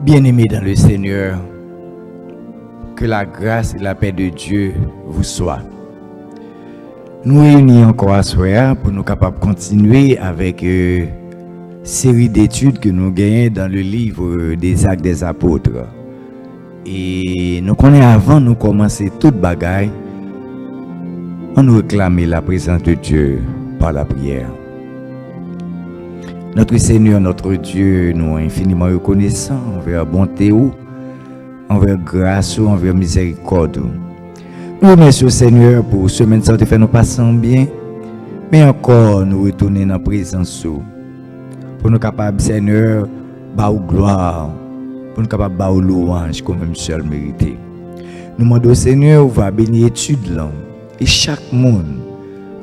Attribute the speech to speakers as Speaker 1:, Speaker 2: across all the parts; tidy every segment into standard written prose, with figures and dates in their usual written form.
Speaker 1: Bien-aimés dans le Seigneur, que la grâce et la paix de Dieu vous soient. Nous réunis encore à soir pour nous capables de continuer avec série d'études que nous gagnons dans le livre des Actes des Apôtres. Et nous connaissons avant nous commencer toute bagaille, on nous réclame la présence de Dieu par la prière. Notre Seigneur, notre Dieu, nous sommes infiniment reconnaissants envers bonté, envers grâce, envers miséricorde. Nous remercions Seigneur pour ce semaine ça te fait nous passer bien, mais encore nous retourner dans la présence pour nous capables Seigneur ba gloire, pour nous capables ba louange comme même seul mérité. Nous demandons Seigneur va bénir étude là et chaque monde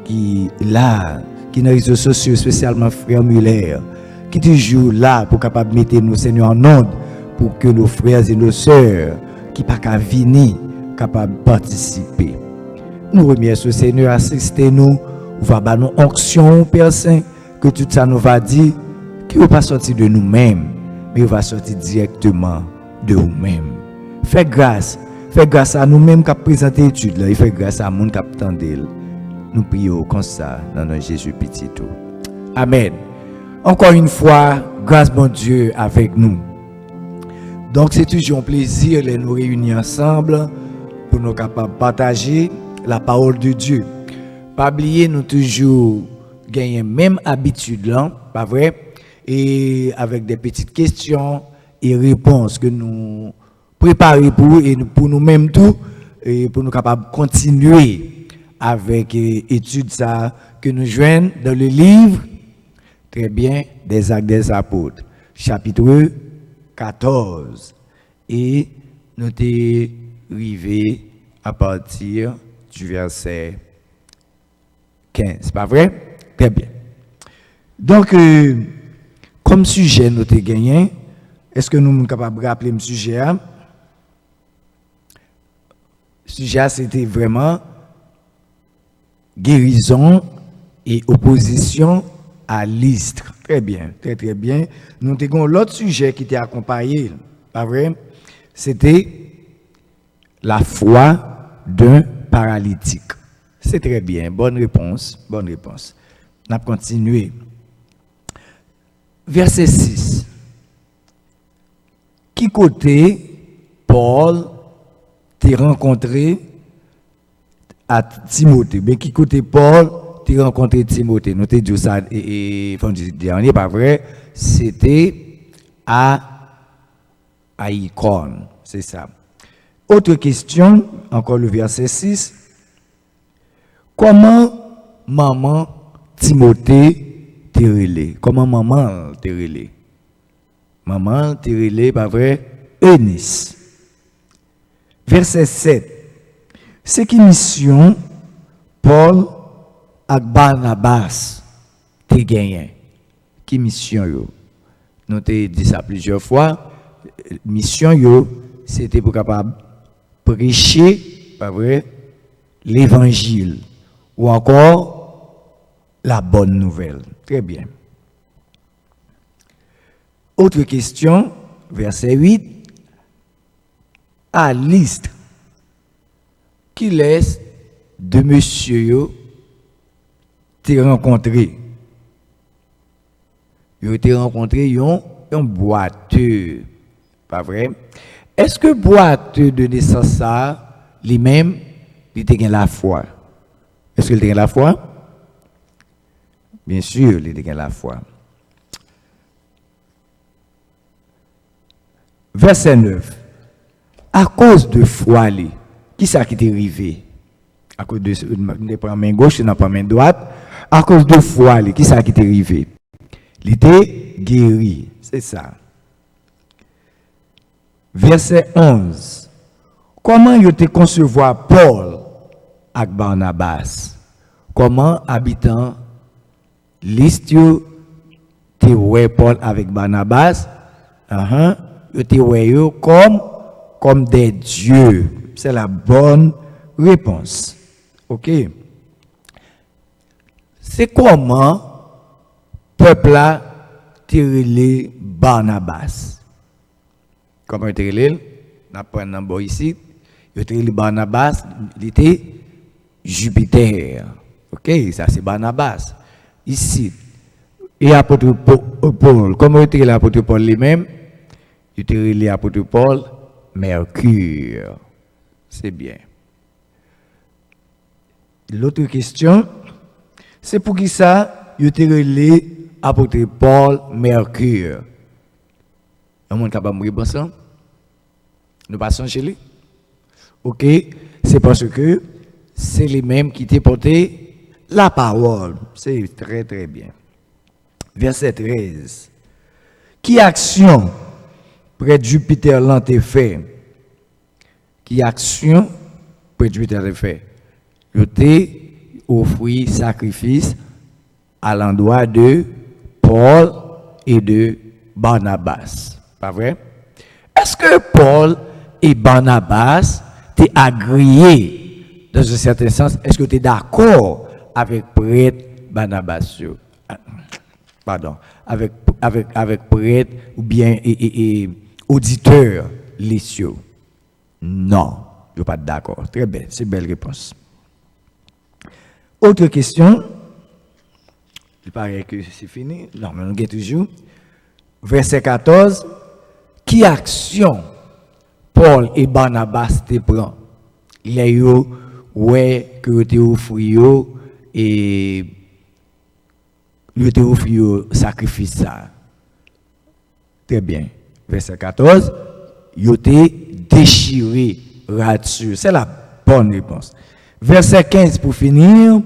Speaker 1: qui là qui dans les réseaux sociaux, spécialement frère Muller, qui toujours là pour capable mettre nous Seigneur en ordre pour que nos frères et nos sœurs qui pas qu'à venir capables de participer. Nous remercions Seigneur, assistez-nous, va ba nous onction Père Saint, que tout ça nous va dire qui va pas sortir de nous-mêmes, mais va sortir directement de nous-mêmes. Fais grâce à nous-mêmes qui présenter l'étude là, et fais grâce à monde qui attendait. Nous prions comme ça dans notre Jésus petit tout. Amen. Encore une fois, grâce bon Dieu avec nous. Donc c'est toujours un plaisir de nous réunir ensemble pour nous capables de partager la parole de Dieu. Pas oublier nous toujours gagner même habitude là, pas vrai? Et avec des petites questions et réponses que nous préparons pour nous-mêmes tout et pour nous capables de continuer avec études ça que nous joignons dans le livre très bien des Actes des Apôtres chapitre 14 et nous t'es arrivé à partir du verset 15, pas vrai? Très bien. Donc comme sujet nous t'es gagné, est-ce que nous sommes capables de rappeler le sujet? Le sujet c'était vraiment guérison et opposition à Lystre. Très bien, très très bien. Nous avons l'autre sujet qui était accompagné, pas vrai? C'était la foi d'un paralytique. C'est très bien, bonne réponse, bonne réponse. On a continué. Verset 6. Qui côté Paul t'a rencontré à Timothée, mais qui côté Paul t'a rencontré Timothée. Nous t'ai dit ça et vendredi dernier, pas vrai? C'était à Icône, c'est ça. Autre question, encore le verset 6. Comment maman Timothée t'a relé? Comment maman t'a relé? Maman t'a relé, pas vrai? Eunice. Verset 7. C'est qui mission Paul et Barnabas te gagné? Qui mission yo? Nous t'ai dit ça plusieurs fois. Mission yo, c'était pour capable prêcher, pas vrai, l'évangile ou encore la bonne nouvelle. Très bien. Autre question, verset 8. À Lystre, qui laisse de monsieur t'es rencontré? Yo t'es rencontré un boiteux, pas vrai? Est-ce que boiteux de naissance ça, lui-même, il t'a la foi? Est-ce qu'il t'a la foi? Bien sûr, il t'a la foi. Verset 9. À cause de foi, qui ça qui t'est arrivé? À cause de ne pas main gauche, ne pas main droite. À cause de foi, qui ça qui t'est arrivé? Il était guéri, c'est ça. Verset 11. Comment il te concevoir Paul avec Barnabas? Comment habitant Lystre te ouais Paul avec Barnabas? Ils te voient comme des dieux. C'est la bonne réponse. OK? C'est comment peuple là tiré Barnabas. Comment tiré? N'a pas un nom ici. Il tiré Barnabas, il était Jupiter. OK, ça c'est Barnabas. Ici, et apôtre Paul, comment il tiré l'apôtre Paul lui-même? Il tiré l'apôtre Paul Mercure. C'est bien. L'autre question, c'est pour qui ça, il tiré l'apôtre Paul Mercure. Un monde capable de répondre ça? Nous passons chez lui? Ok, c'est parce que c'est les mêmes qui t'ont porté la parole. C'est très très bien. Verset 13. Qui action près de Jupiter l'ont fait? Qui action près de Jupiter l'ont fait? Je t'ai offert sacrifice à l'endroit de Paul et de Barnabas. Pas vrai? Est-ce que Paul et Barnabas t'es agréé dans un certain sens? Est-ce que tu es d'accord avec prêtre Barnabas? Pardon, avec prêtre ou bien auditeur Lisieux? Non, je ne suis pas d'accord. Très bien, c'est une belle réponse. Autre question. Il paraît que c'est fini. Non, mais on gagne toujours. Verset 14. Qui action Paul et Barnabas te prend? Les yo, ouais, que te offrir et le te offrir sacrifice ça. Très bien. Verset 14. Yo te déchiré là-dessus. C'est la bonne réponse. Verset 15 pour finir.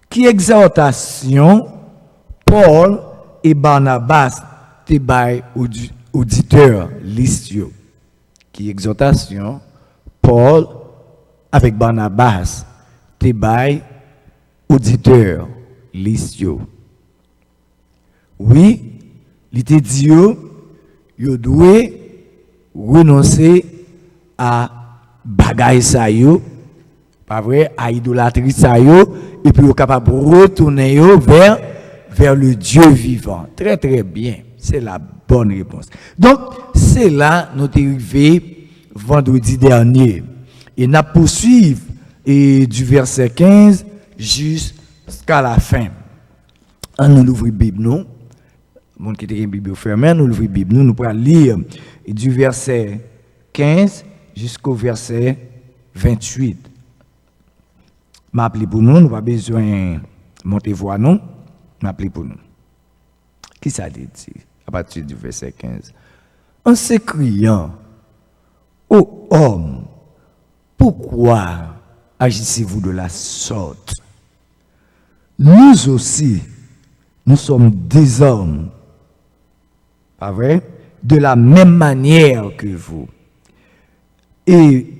Speaker 1: Qui exhortation Paul et Barnabas te bail auditeur Lisieux? Qui exhortation Paul avec Barnabas te bail auditeur Lisieux? Oui, il te dit yo doit renoncer à bagaille ça yo, pas vrai, à idolâtrie ça yo, et puis capable de retourner yo vers le Dieu vivant. Très très bien, c'est la bonne réponse. Donc c'est là nous sommes arrivés vendredi dernier et nous poursuivons du verset 15 jusqu'à la fin. On nous ouvre la Bible nous. Mon qui était une Bible fermée, nous ouvre la Bible nous pourrons lire du verset 15 jusqu'au verset 28. M'appeler pour nous, nous pas besoin monter voir nous, m'appeler pour nous. Qui ça dit à partir du verset 15? En s'écriant, ô homme, pourquoi agissez-vous de la sorte? Nous aussi, nous sommes des hommes, pas vrai? De la même manière que vous. Et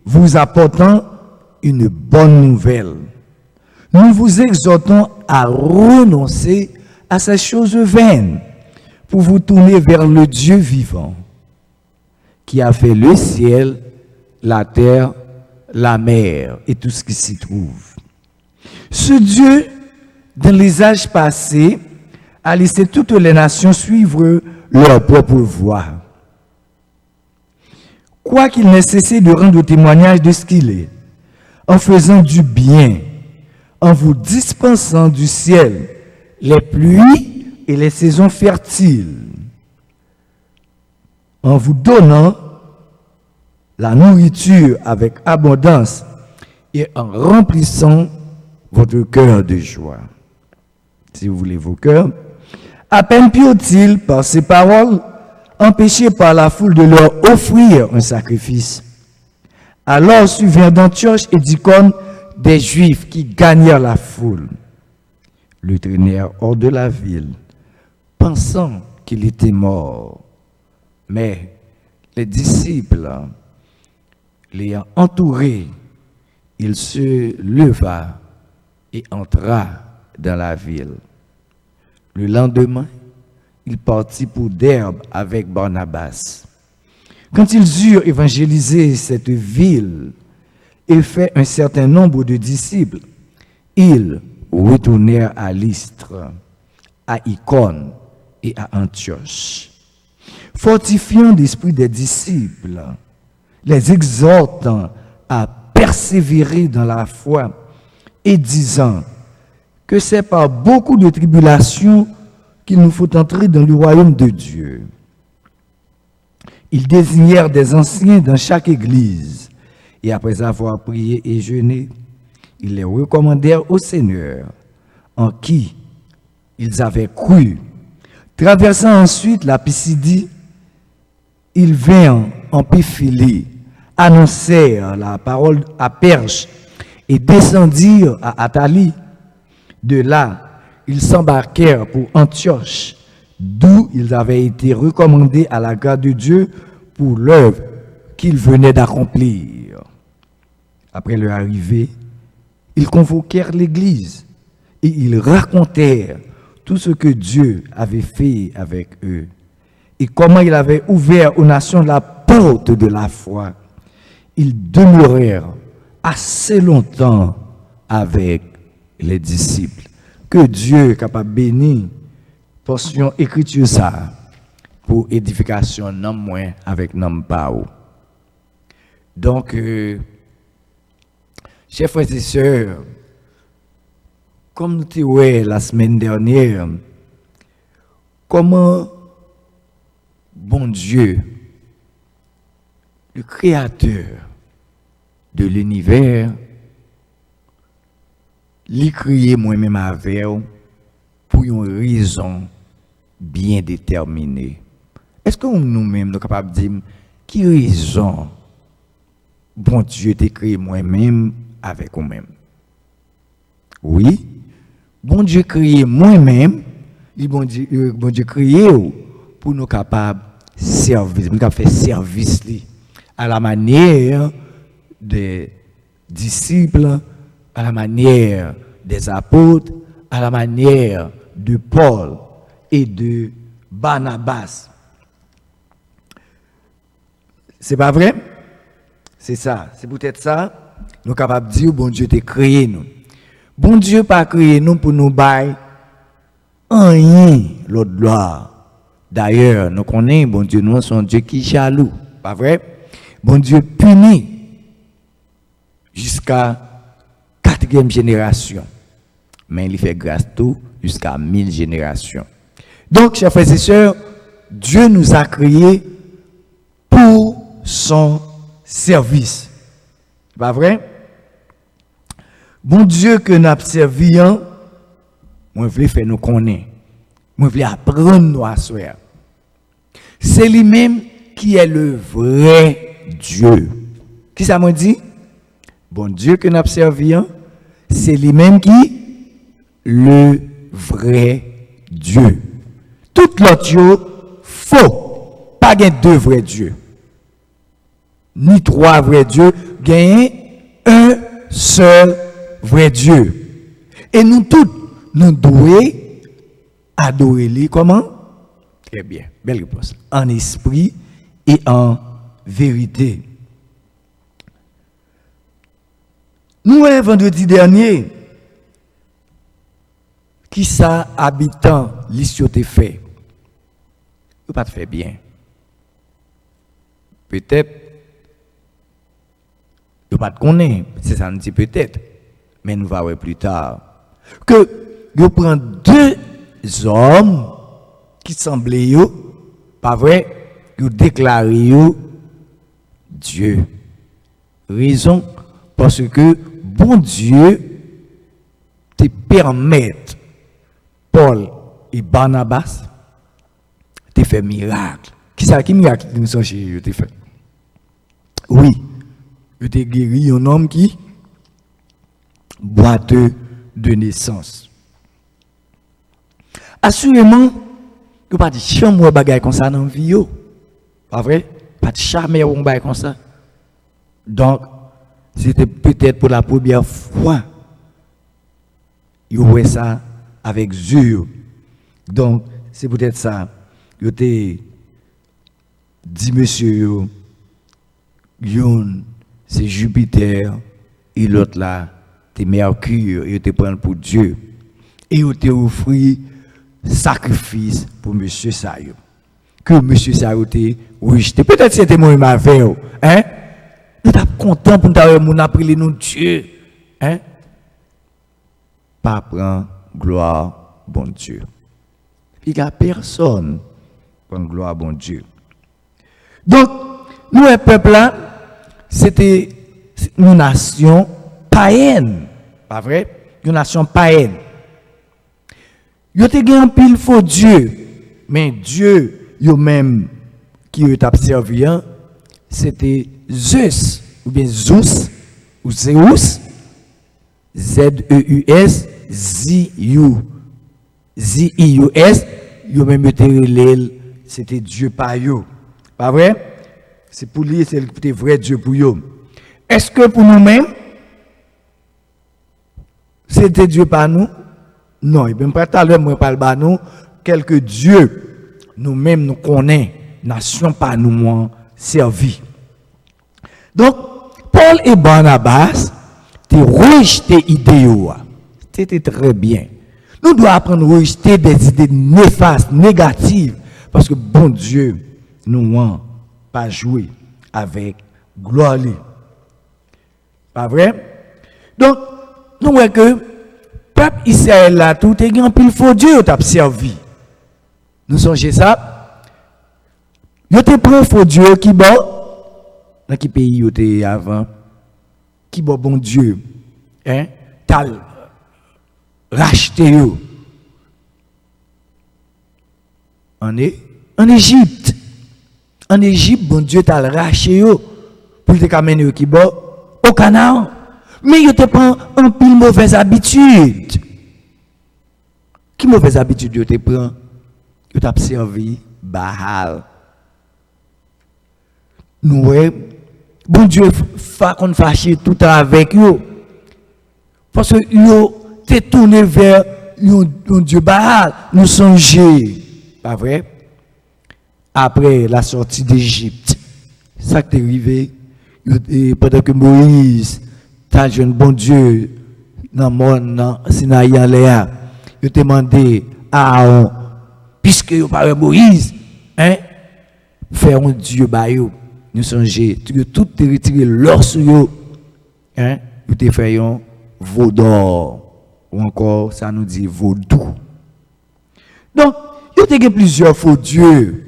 Speaker 1: vous apportant une bonne nouvelle. Nous vous exhortons à renoncer à ces choses vaines pour vous tourner vers le Dieu vivant qui a fait le ciel, la terre, la mer et tout ce qui s'y trouve. Ce Dieu, dans les âges passés, a laissé toutes les nations suivre leur propre voie. Quoiqu'il n'ait cessé de rendre témoignage de ce qu'il est, en faisant du bien, en vous dispensant du ciel les pluies et les saisons fertiles, en vous donnant la nourriture avec abondance et en remplissant votre cœur de joie. Si vous voulez vos cœurs, à peine purent-ils par ces paroles, empêchés par la foule de leur offrir un sacrifice. Alors survinrent d'Antioche et d'Icône des Juifs qui gagnèrent la foule, le traînèrent hors de la ville, pensant qu'il était mort. Mais les disciples, l'ayant entouré, il se leva et entra dans la ville. Le lendemain, il partit pour Derbe avec Barnabas. Quand ils eurent évangélisé cette ville et fait un certain nombre de disciples, ils retournèrent à Lystre, à Icône et à Antioche, fortifiant l'esprit des disciples, les exhortant à persévérer dans la foi et disant que c'est par beaucoup de tribulations qu'il nous faut entrer dans le royaume de Dieu. Ils désignèrent des anciens dans chaque église et après avoir prié et jeûné, ils les recommandèrent au Seigneur en qui ils avaient cru. Traversant ensuite la Pisidie, ils vinrent en Pamphylie, annoncèrent la parole à Perge et descendirent à Attalie. De là, ils s'embarquèrent pour Antioche, d'où ils avaient été recommandés à la grâce de Dieu pour l'œuvre qu'ils venaient d'accomplir. Après leur arrivée, ils convoquèrent l'Église et ils racontèrent tout ce que Dieu avait fait avec eux et comment il avait ouvert aux nations la porte de la foi. Ils demeurèrent assez longtemps avec les disciples. Que Dieu est capable de bénir portion écriture ça pour édification non moins avec non pas. Donc chers frères et sœurs, comme nous t'ai dit la semaine dernière, comment bon Dieu, le créateur de l'univers, lui créé moi-même avec pour une raison bien déterminée. Est-ce que nous-mêmes sommes capables de dire qui raison bon Dieu t'a créé moi-même avec vous-même? Oui, bon Dieu créé moi-même, bon Dieu créé pour nous capables de servir, pour nous faire service à la manière des disciples, à la manière des apôtres, à la manière de Paul et de Barnabas. C'est pas vrai? C'est ça. C'est peut-être ça. Nous sommes capables de dire, bon Dieu t'a créé nous. Bon Dieu pas créé nous pour nous bailler rien l'autre gloire. D'ailleurs, nous connaissons, bon Dieu, nous sommes Dieu qui est jaloux. Pas vrai? Bon Dieu punit jusqu'à 4e génération. Mais il fait grâce tout jusqu'à 1000 générations. Donc, chers frères et sœurs, Dieu nous a créés pour son service. Pas vrai? Bon Dieu que nous observions, moi je veux faire nous connaître. Moi je veux apprendre nous à soi. C'est lui-même qui est le vrai Dieu. Qui ça m'a dit? Bon Dieu que nous observions, c'est lui-même qui le vrai Dieu. Tout l'autre faux. Pas gain deux vrais dieux. Ni trois vrais dieux, gain un seul vrai Dieu. Et nous tous, nous devons adorer lui comment? Très bien, belle réponse. En esprit et en vérité. Nous, vendredi dernier, qui ça habitant l'issue te fait? Ou pas te fait bien? Peut-être, ou pas te connaître, c'est ça nous dit peut-être, mais nous allons voir plus tard. Que vous prenez deux hommes qui semblaient, pas vrai, vous déclarez Dieu. Raison, parce que bon Dieu te permet, Paul et Barnabas, te fait miracle. Qui miracle nous sommes chez eux te fait? Oui, je t'ai guéri un homme qui boiteux de naissance. Assurément, vous pas de chambre bagaille comme ça dans la vie, pas vrai? Pas de charme ou bagaille comme ça. Donc, c'était peut-être pour la première fois, vous voyez ça avec yeux. Donc, c'est peut-être ça. yo te dit monsieur yon c'est Jupiter et l'autre là c'est Mercure, yo te prend pour Dieu et yo te offri sacrifice pour monsieur ça yo. Que monsieur ça yo te rejeté. Peut-être c'était moi m'avait hein. Nous sommes contents pour nous appeler nous Dieu. Hein? Pas prendre gloire, bon Dieu. Il n'y a personne pour gloire, bon Dieu. Donc, nous, le peuple là, c'était une nation païenne. Pas vrai? Une nation païenne. Ils ont gagné un pile faux Dieu. Mais Dieu, eux-mêmes, qui ont servi, c'était Zeus, ou bien Zeus, ou Zeus, Z-E-U-S, Z-U, Z-I-U-S, yo même c'était Dieu par yo. Pas vrai? C'est pour lui, c'est le vrai Dieu pour yo. Est-ce que pour nous-mêmes, c'était Dieu par nous? Non, il ne pas tout à l'heure, moi, parle par nous, quelques dieux, nous-mêmes, nous connaissons, nation par nous, moins servi. Donc, Paul et Barnabas, t'es rejeté idéaux. C'était très bien. Nous devons apprendre à rejeter des idées néfastes, négatives, parce que bon Dieu, nous n'avons pas joué avec gloire. Pas vrai? Donc, nous voyons que le peuple Israël là, tout est grand pile faux Dieu t'a servi. Nous songez ça? Yo te prend faux Dieu qui bon dans quel pays yo te avant? Qui bon Dieu? Hein? T'as racheté yo. En Égypte. En Égypte, bon Dieu t'a racheté yo pour te amener yo qui bon au Canaan. Mais yo te prend un pile mauvaise habitude. Qui mauvaise habitude yo te prend? Yo t'a servi Baal. Nous bon Dieu qu'on fâché tout avec eux. Parce que yo t'es tourné vers un Dieu Baal, nous songer. Pas vrai? Après la sortie d'Égypte, ça qui est arrivé, pendant que Moïse, t'as jeune bon Dieu, dans mon Sinaï en Léa, il te demandé à Aaron, puisque vous parlez Moïse, hein, faire un Dieu baillot. Nous songez, tout te retiré l'or sur eux, hein, vous te fait un veau d'or, ou encore, ça nous dit vaudou. Donc, il y a plusieurs faux dieux.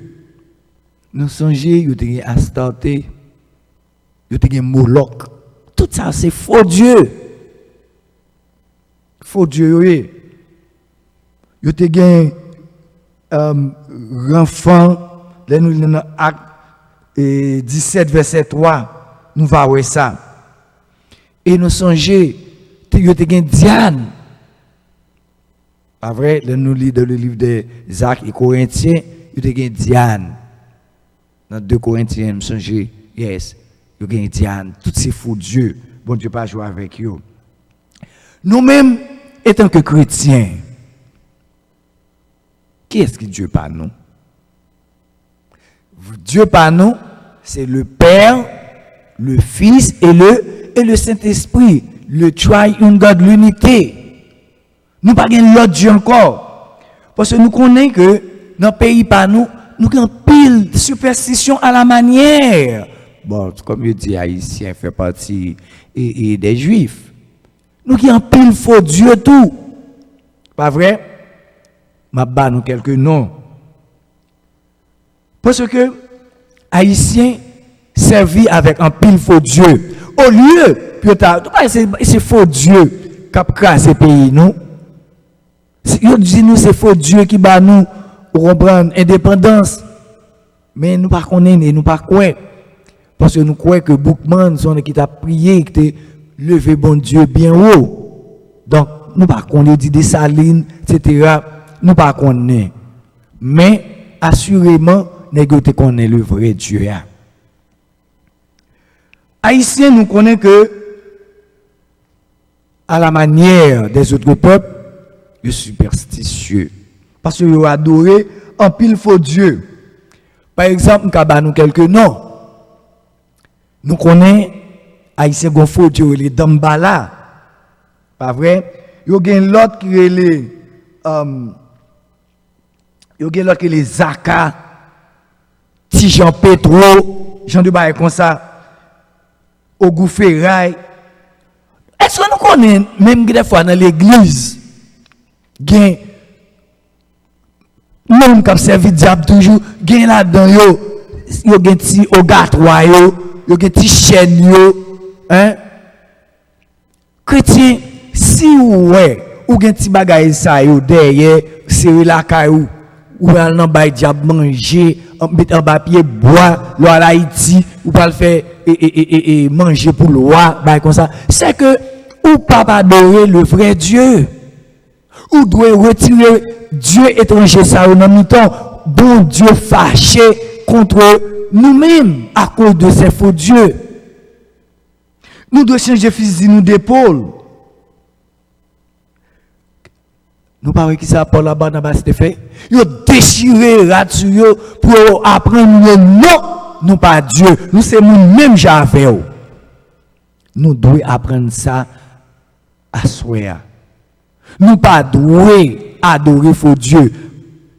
Speaker 1: Nous songez, il y a Astarté, il y a Moloch. Tout ça, c'est faux dieux. Faux dieux, oui. Il y a l'enfant, là nous avons acte 17, verset 3, nous va voir ça. Et nous songez, il y a Diane. Pas vrai, là nous lisons dans le livre de Jacques et Corinthiens, il y a Diane. Dans 2 Corinthiens, nous songez, yes, il y a Diane. Tous ces faux dieux, bon Dieu pas jouer avec eux. Nous-mêmes, étant que chrétiens, qui est-ce que Dieu par nous? Dieu par nous, c'est le Père, le Fils et le Saint-Esprit, le Triune God, l'unité. Nous pas gain l'autre Dieu encore. Parce que nous connaissons que dans le pays par nous, nous avons pile de superstition à la manière. Bon, comme je dis, Haïtien fait partie et des Juifs. Nous avons pile faux Dieu tout. Pas vrai? Je vais nous quelques noms. Parce que Haïtiens servi avec un pile faux Dieu. Au lieu, c'est faux Dieu qui a crasé le pays, nous. Ils disent nous c'est faux Dieu qui bat nous pour comprendre l'indépendance. Mais nous ne connaissons pas, nous pas quoi. Parce que nous croyons que Boukman sont qui t'a prié, qui t'a levé bon Dieu bien haut. Donc, nous ne connaissons pas des salines, etc. Nous ne connaissons pas. Mais, assurément, nous connaissons le vrai Dieu. Haïtiens, nous connaissons que, à la manière des autres peuples, ils sont superstitieux. Parce qu'ils ont adoré
Speaker 2: en pile faux Dieu. Par exemple, nous quelques noms. Nous connaissons Haïtien gon faux Dieu, les Dambala. Pas vrai? Yo gen l'autre qui est les yo gen l'autre qui est les Zaka, Ti Jean Petro, Jean de Baye comme ça, Ogou Ferraille. Est-ce que nous connaissons, même des fois dans l'église, gen l'homme qui a servi diable toujours, gen là-dedans yo gen ti ogatrois yo gen ti chaîne yo, hein? Chrétien, si ou gen ti bagay sa yo derrière, c'est la caillou, ou al nan bay diable manger, mettre en papier bois, l'eau à Haïti, ou pas le faire et manger pour l'oie, bay comme ça. C'est que ou pas adorer le vrai Dieu. Ou doit retirer Dieu étranger ça au même temps, bon Dieu fâché contre nous-mêmes à cause de ces faux dieux. Nous devons changer fusil nous d'épaule. Nous parlons qui ça Paul là-bas dans bas fait. Ils ont déchiré là-dessus pour apprendre le non, nous pas Dieu. Nous c'est nous-mêmes j'avais. Nous devons apprendre ça à soi. Nous pas doué adorer faux Dieu.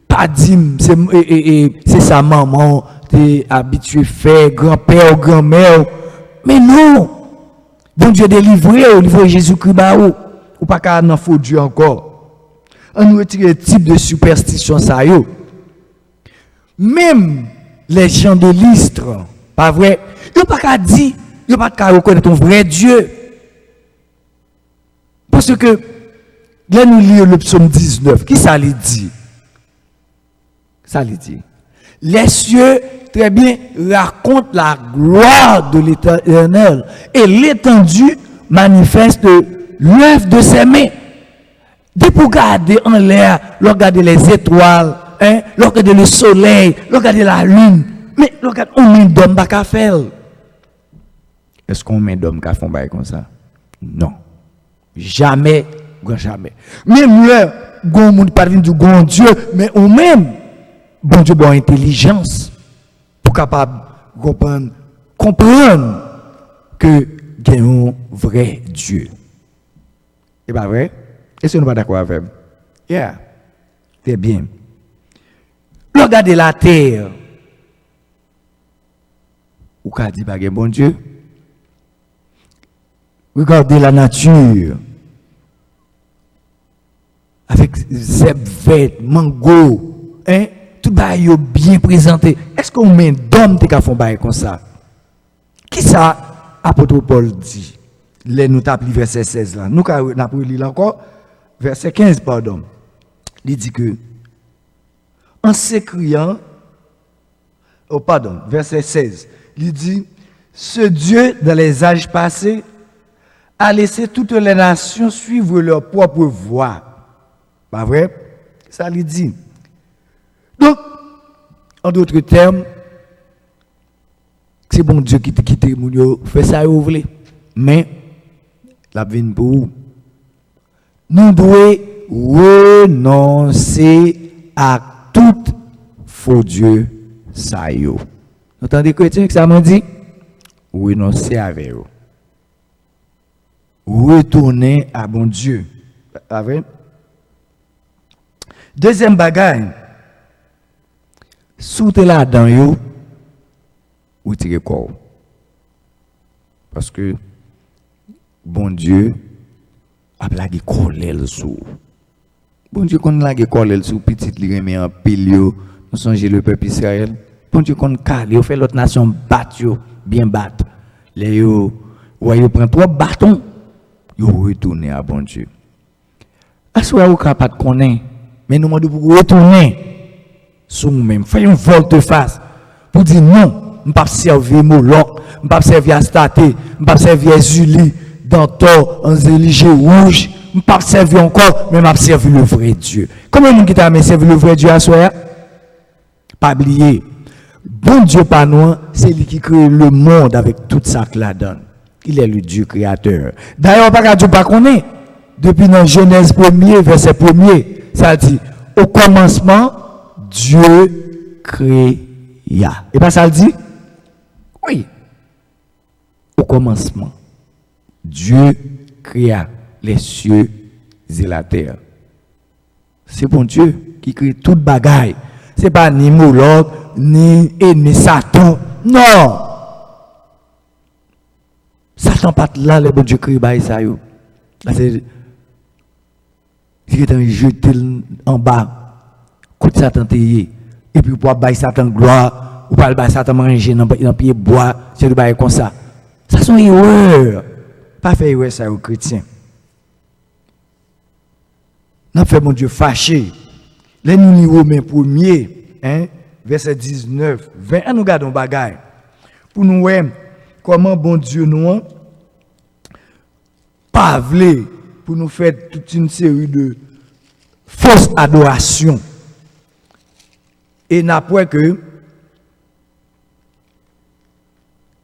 Speaker 2: Pas dire c'est sa maman, t'es habitué faire grand-père ou grand-mère. Mais non. Bon Dieu délivré au niveau de Jésus-Christ ou pas qu'à nan faux Dieu encore. On nous retire le type de superstition ça yo. Même les gens de l'Istre, pas vrai, ils pas qu'à dire, ils pas qu'à reconnaître un vrai Dieu. Parce que là nous lisons le psaume 19, qui ça lui dit? Ça lui dit. Les cieux, très bien, racontent la gloire de l'Éternel et l'étendue manifeste l'œuvre de ses mains. Dès pour regarder en l'air, regarder les étoiles, hein, regarder le soleil, regarder la lune, mais regarde, on met d'homme à faire. Est-ce qu'on met d'homme à faire comme ça? Non. Jamais, jamais. Même là, gon monde pas du bon Dieu, mais on même bon Dieu bon intelligence pour capable comprendre que il y a un vrai Dieu. C'est pas vrai? Est-ce que nous pas d'accord avec? Yeah. C'est bien. Regardez la terre. Ou qu'a dit bagay bon Dieu? Regardez la nature. Avec zèbre vert, mango, hein? Tout bagay bien présenté. Est-ce qu'on met d'homme qui font bagay comme ça? Qui ça apôtre Paul dit? Les nous tapons verset 16 là. Nous avons lire encore verset 15 pardon. Il dit que en s'écriant verset 16, il dit ce Dieu dans les âges passés a laissé toutes les nations suivre leur propre voie. Pas vrai? Ça lui dit. Donc, en d'autres termes, c'est bon Dieu qui te quitte, fait ça vous voulez. Mais, la vie pour vous. Nous devons renoncer à tout faux Dieu, ça y est. Vous entendez chrétien que ça m'a dit? Renoncer avec eux. Retourner à bon Dieu. Avec? Deuxième bagaille, sous là dans yo, ou tirez corps. Parce que bon Dieu a plagué colère sous. Bon Dieu qu'on lagué colère sous petite li remet en pile yo, nous songez le peuple Israël. Bon Dieu qu'on calé, yo fait l'autre nation battre yo, bien battre. Les yo yo prend trois bâtons, yo retourner à bon Dieu. Assoir ou capable connaître, mais nous demandons pour retourner sur nous-mêmes, faire une volte-face pour dire non, je ne pas servir Moloch, je ne pas servir Astaté, je ne pas servir Zuli, Dantor, Anzélige Rouge, je ne pas servir encore, mais je vais servir le vrai Dieu. Comment est-ce que tu as servi le vrai Dieu à soi? Pas oublier. Bon Dieu pas nous, c'est lui qui crée le monde avec toute sa la donne. Il est le Dieu créateur. D'ailleurs, pas Dieu pas connaît. Depuis dans Genèse 1er, verset 1er, ça dit, au commencement,
Speaker 1: Dieu créa. Et pas ça le dit? Oui. Au commencement, Dieu créa les cieux et la terre. C'est bon Dieu qui crée toute bagaille. C'est pas ni Moloch, ni Satan. Non. Satan pas là, le bon Dieu crée ça yo. C'est il est jeté en bas. Côté Satan et puis pour bailler Satan gloire, ou pas bailler Satan manger dans pied bois, c'est de bailler comme ça. Ça sont erreurs. Pas faire erreur ça aux chrétiens. N'a fait mon Dieu fâché. Les nous Romains 1er, hein, verset 19, 20, nous regardons bagaille. Pour nous voir comment bon Dieu nous pas voulu pour nous faire toute une série de fausses adorations. Et n'a pas que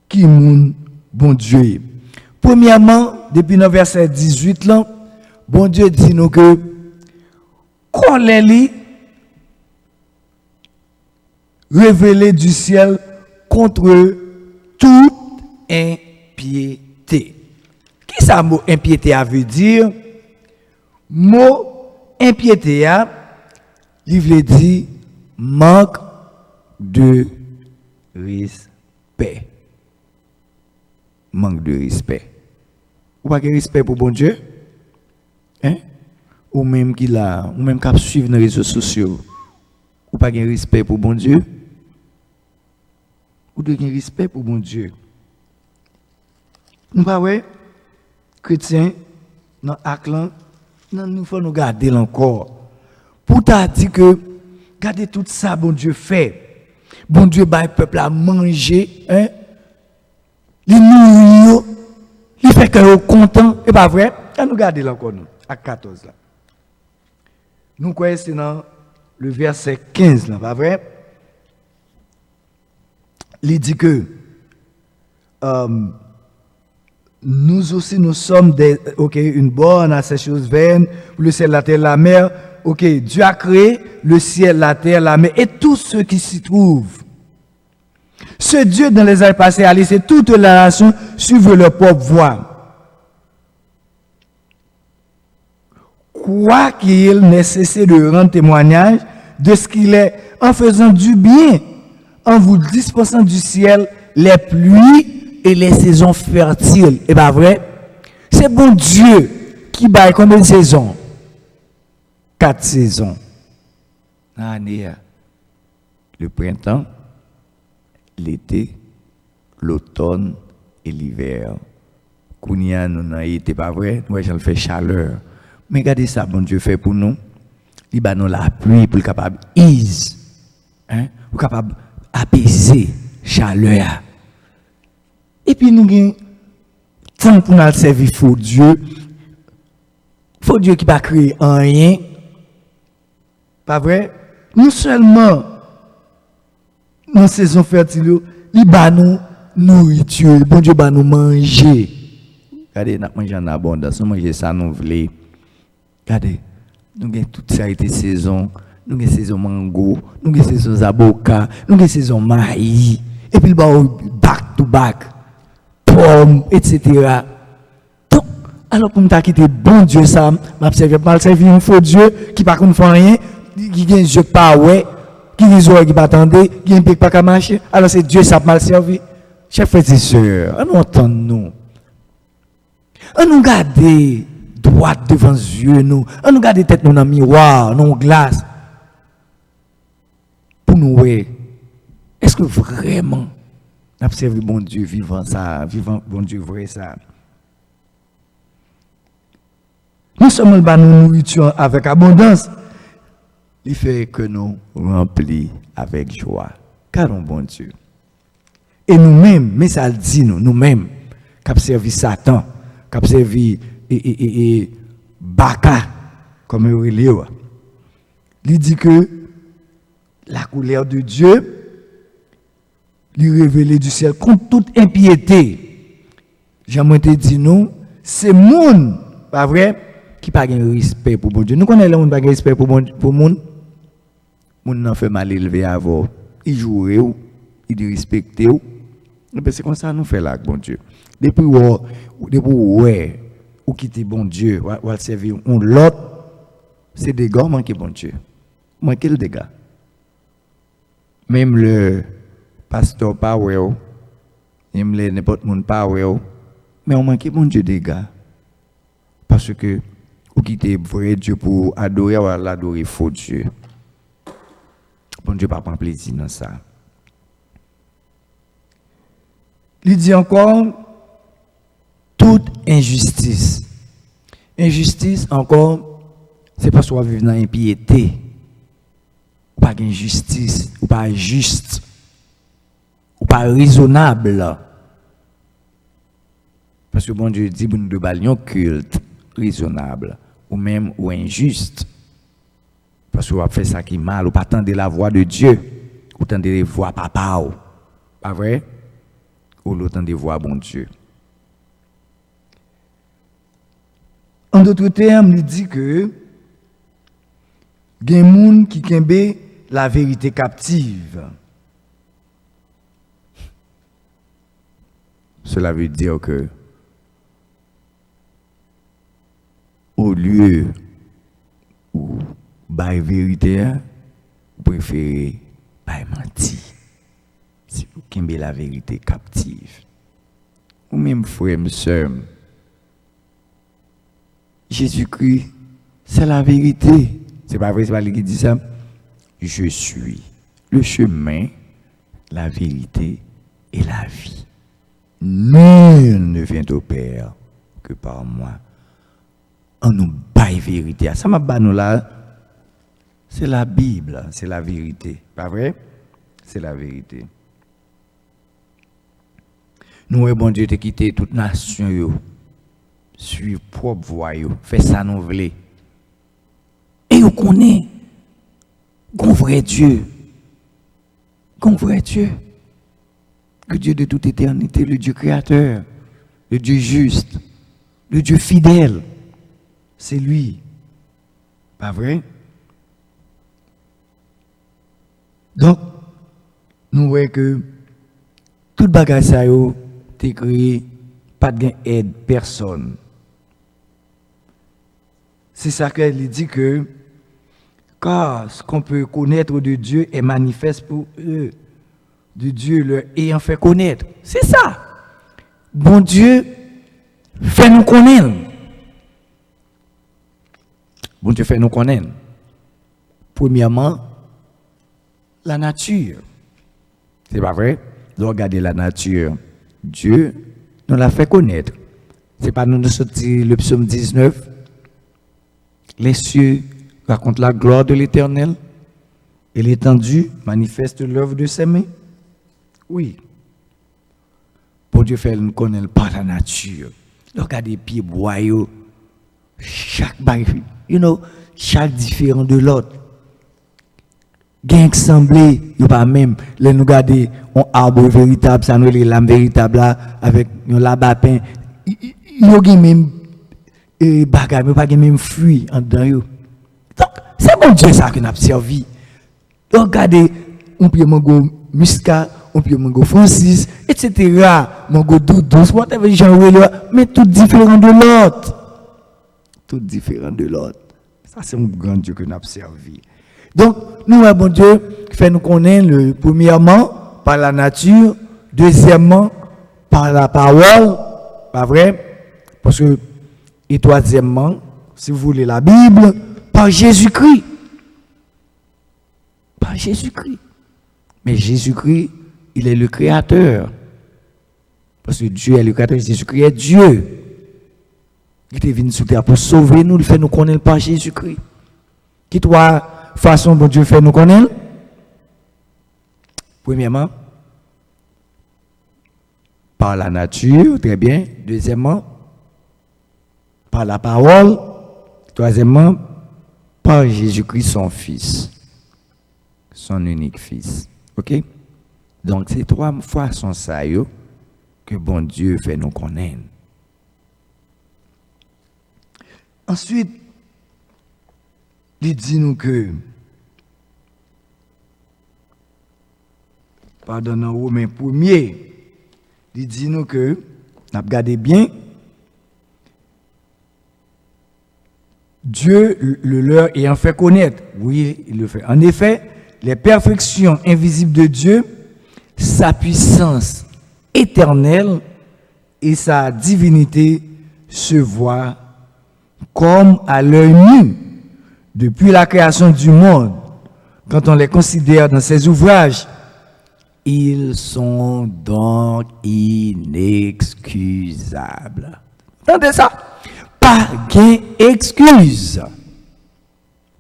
Speaker 1: qui moun bon Dieu. Premièrement, depuis le verset 18 là, bon Dieu dit nous que qu'on les révélé du ciel contre toute impiété. Qui ça mot impiété a veut dire? Mot impiété a, il veut dire manque de respect. Manque de respect. Ou pas de respect pour bon Dieu? Hein? Ou même qui là, ou même qui suivre les réseaux sociaux. Ou pas de respect pour bon Dieu? Ou de respect pour bon Dieu? Nous pas ouais? Chrétiens, dans l'acte, nous faut nous garder encore. Pour t'a dit que, regardez tout ça, bon Dieu fait. Bon Dieu bat le peuple à manger, hein? Il nourrit, il fait que vous content, et pas vrai? Et nous garder encore, nous, à 14 là. Nous croyons c'est dans le verset 15 là, pas vrai? Il dit que, nous aussi, nous sommes une borne à ces choses vaines, le ciel, la terre, la mer. Ok, Dieu a créé le ciel, la terre, la mer et tout ce qui s'y trouve. Ce Dieu, dans les années passées, a laissé toute la nation suivre leur propre voie. Quoi qu'il n'ait cessé de rendre témoignage de ce qu'il est en faisant du bien, en vous dispensant du ciel les pluies et les saisons fertiles. Et pas vrai? C'est bon Dieu qui baille combien de saisons? 4 saisons. L'année, le printemps, l'été, l'automne et l'hiver. Kounia, nous n'avons été pas vrai, nous avons fait chaleur. Mais regardez ça, bon Dieu fait pour nous. Il va nous la pluie pour capable ease, hein, pour capable apaiser chaleur. Et puis nous avons tant pour nous servir faux Dieu. Faux Dieu qui va créer rien. Pas vrai? Non seulement dans saison fertile, il va nous nourriture, bon Dieu va nous manger. Regardez, nous mangeons en abondance, nous mangeons ça, nous voulons. Regardez, nous avons toute ça été saison, nous avons saison mango, nous avons saison avocat, nous avons saison maïs, et puis il va back to back, pommes, etc. Donc, alors pour nous quitter bon Dieu, ça, m'a servi un faux Dieu qui par contre ne fait rien, qui a un jeu pas ouais, qui a des oreilles qui pas attendre, qui a un pic pas qu'à marcher, alors c'est Dieu ça mal servi. Chers frères et sœurs, on entend nous. On nous garde droite devant les yeux, nous. On nous garde tête dans le miroir, dans la glace. Pour nous, est-ce que vraiment, nous observons bon Dieu vivant ça, vivant bon Dieu vrai ça? Nous sommes dans nous nourriture avec abondance. Il fait que nous remplis avec joie. Car nous, bon Dieu. Et nous-mêmes, mais ça le dit nous-mêmes, qui avons servi Satan, qui avons servi Baka, comme il dit. Il dit que la couleur de Dieu lui révélée du ciel contre toute impiété. J'aimerais te dire nous, c'est monde, pas vrai, qui n'a pas de respect pour bon Dieu. Nous connaissons les gens qui n'ont pas de respect pour monde. moun nan fait mal élevé avant, il joue ou, il respecte ou. C'est comme ça nous fait là, bon Dieu. Depuis ouais, ou quitter bon Dieu, ou servir on l'autre, c'est des gars manquer bon Dieu. Manquer le dégât. Même le pasteur pas ouais, même le n'importe monde pas ouais, mais on manque bon Dieu des gars. Parce que ou quitter vrai Dieu pour adorer ou l'adorer faux Dieu. Bon Dieu pas prend plaisir dans ça. Il dit encore toute injustice. Injustice encore, c'est parce qu'on vit dans l'impiété. Ou pas d'injustice, ou pas juste, ou pas raisonnable. Parce que bon Dieu dit, nous devons culte raisonnable, ou même ou injuste. Parce qu'on va faire ça qui est mal, ou pas tendre la voix de Dieu, ou tendre la voix papa. Pas vrai? Ou l'autant de voix bon Dieu. En d'autres termes, il dit que il y a des gens qui kembe la vérité captive. Cela veut dire que au lieu où la vérité, vous préférez pas mentir. Si vous kembe la vérité captive. Ou même frère, sœur, Jésus-Christ, c'est la vérité. C'est pas vrai, c'est pas lui qui dit ça. Je suis le chemin, la vérité et la vie. Nul ne vient au Père que par moi. On nous baille vérité. Ça m'a pas nous là. C'est la Bible, c'est la vérité. Pas vrai? C'est la vérité. Nous, bon Dieu, te quitté toute nation, suivre propre voie, fait ça nous voulons. Et on connaît, qu'on vrai Dieu, que Dieu de toute éternité, le Dieu créateur, le Dieu juste, le Dieu fidèle, c'est lui. Pas vrai? Donc, nous voyons que tout bagage ça t'es créé, pas de aide personne. C'est ça qu'elle dit que car ce qu'on peut connaître de Dieu est manifeste pour eux, de Dieu leur ayant fait connaître. C'est ça. Bon Dieu fait nous connaître. Bon Dieu fait nous connaître. Premièrement, la nature. C'est pas vrai? Regardez la nature. Dieu nous l'a fait connaître. C'est pas nous sortir le psaume 19. Les cieux racontent la gloire de l'Éternel et l'étendue manifeste l'œuvre de ses mains. Oui. Pour Dieu fait nous connaître par la nature. Regardez les pieds boyaux. Chaque bail, chaque différent de l'autre. Gang semblé, il pas même les nous garder un arbre véritable, ça nous les lames véritables là avec un lapin. Il y a même bagage, mais pas même fruit en dedans yo. Donc c'est bon Dieu ça que n'a servi. Regardez, on peut mango muscat, on peut mango Francis, etc. Mango douce, whatever genre mais tout différent de l'autre. Tout différent de l'autre. Ça c'est un grand Dieu que n'a servi. Donc, nous, bon Dieu, fait nous connaître, premièrement, par la nature, deuxièmement, par la parole, pas vrai? Parce que, et troisièmement, si vous voulez la Bible, par Jésus-Christ. Par Jésus-Christ. Mais Jésus-Christ, il est le Créateur. Parce que Dieu est le Créateur, Jésus-Christ est Dieu. Il est venu sur terre pour sauver nous, il fait nous connaître par Jésus-Christ. Qui toi, façon dont Dieu fait nous connaître. Premièrement, par la nature, très bien. Deuxièmement, par la parole. Troisièmement, par Jésus-Christ, son Fils. Son unique Fils. OK? Donc, c'est trois façons ça que bon Dieu fait nous connaître. Ensuite, il dit nous que pardon, dans Romains 1er, il dit nous que, n'a regardé bien, Dieu le leur ayant fait connaître. Oui, il le fait. En effet, les perfections invisibles de Dieu, sa puissance éternelle et sa divinité se voient comme à l'œil nu depuis la création du monde. Quand on les considère dans ses ouvrages, ils sont donc inexcusables. Entendez ça? Pas d'excuse.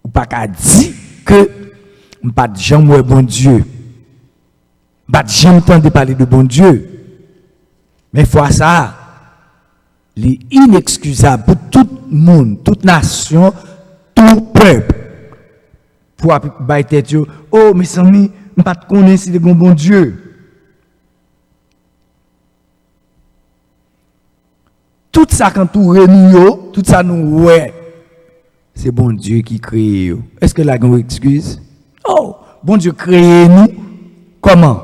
Speaker 1: Ou pas qu'à dire que pas de jamais bon Dieu. Pas de jamais entendre parler de bon Dieu. Mais fois ça, les inexcusables pour tout le monde, toute nation, tout peuple. Pour bailler tête, oh mes amis, je ne pas connaître si c'est bon Dieu. Tout ça quand tout nous, tout ça nous ouais, c'est bon Dieu qui crée. Est-ce que la grande excuse? Oh, bon Dieu crée nous comment?